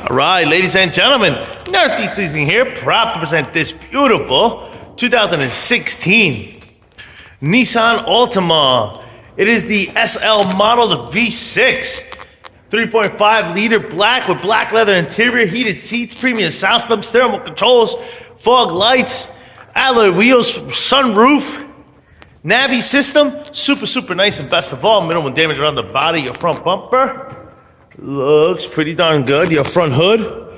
All right, ladies and gentlemen, Northeast Leasing here, proud to present this beautiful 2016 Nissan Altima. It is the SL model, the V6, 3.5 liter black with black leather interior, heated seats, premium sound system, steering controls, fog lights, alloy wheels, sunroof, Navi system, super nice, and best of all, minimal damage around the body. Your front bumper looks pretty darn good. Your front hood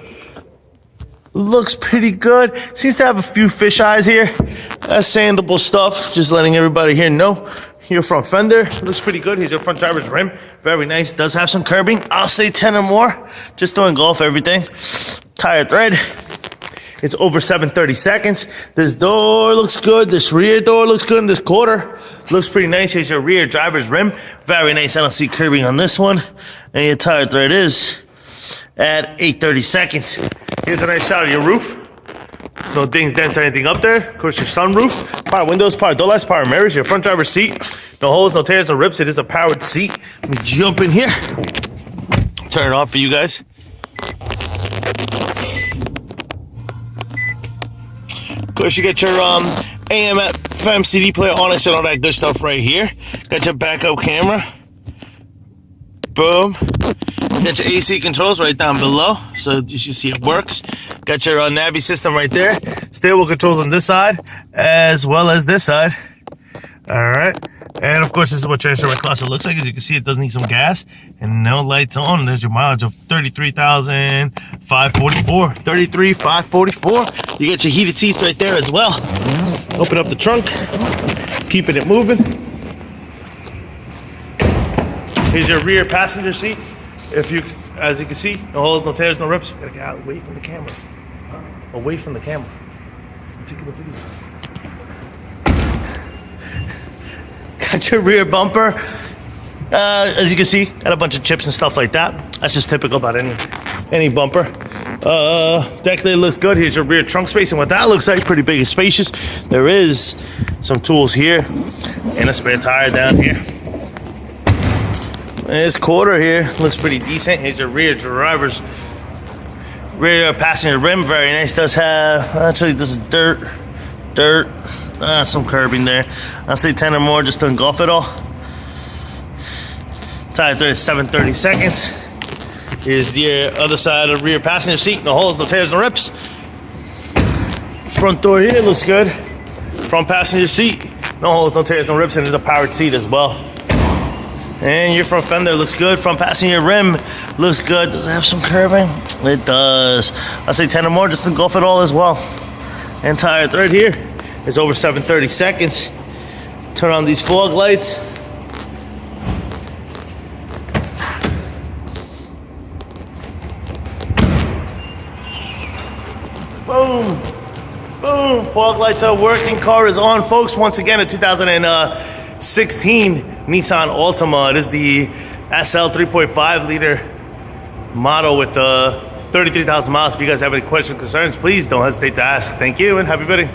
looks pretty good. Seems to have a few fish eyes here. That's sandable stuff. Just letting everybody here know. Your front fender looks pretty good. Here's your front driver's rim. Very nice. Does have some curbing. I'll say 10 or more. Just to engulf everything. Tire tread. It's over 730 seconds. This door looks good. This rear door looks good. And this quarter looks pretty nice. Here's your rear driver's rim. Very nice. I don't see curbing on this one. And your tire thread is at 830 seconds. Here's a nice shot of your roof. No dings, dents, or anything up there. Of course, your sunroof. Power windows, power door lights, power mirrors. Your front driver's seat. No holes, no tears, no rips. It is a powered seat. Let me jump in here. Turn it on for you guys. Of course, you get your AM, FM, CD player, Onyx, and all that good stuff right here. Got your backup camera. Boom. Got your AC controls right down below, so you should see it works. Got your Navi system right there. Steering wheel controls on this side, as well as this side. All right. And of course, this is what your instrument cluster looks like. As you can see, it does need some gas and no lights on. There's your mileage of 33,544. 33,544. You get your heated seats right there as well. Open up the trunk, keeping it moving. Here's your rear passenger seat. If you, as you can see, no holes, no tears, no rips. You gotta get out away from the camera. Away from the camera. I'm taking the video. Got your rear bumper. As you can see, got a bunch of chips and stuff like that. That's just typical about any bumper. Deck lid looks good. Here's your rear trunk space, and what that looks like, pretty big and spacious. There is some tools here, and a spare tire down here. This quarter here looks pretty decent. Here's your rear passenger rim. Very nice. Does have, actually, this is dirt. Some curbing there. I'll say 10 or more just to engulf it all. Tire thread is 730 seconds. Here's the other side of the rear passenger seat. No holes, no tears, no rips. Front door here looks good. Front passenger seat. No holes, no tears, no rips, and there's a powered seat as well. And your front fender looks good. Front passenger rim looks good. Does it have some curbing? It does. I'll say 10 or more just to engulf it all as well. And tire thread here is over 730 seconds. Turn on these fog lights. Boom. Boom. Fog lights are working. Car is on, folks. Once again, a 2016 Nissan Altima. It is the SL 3.5 liter model with 33,000 miles. If you guys have any questions or concerns, please don't hesitate to ask. Thank you and happy bidding.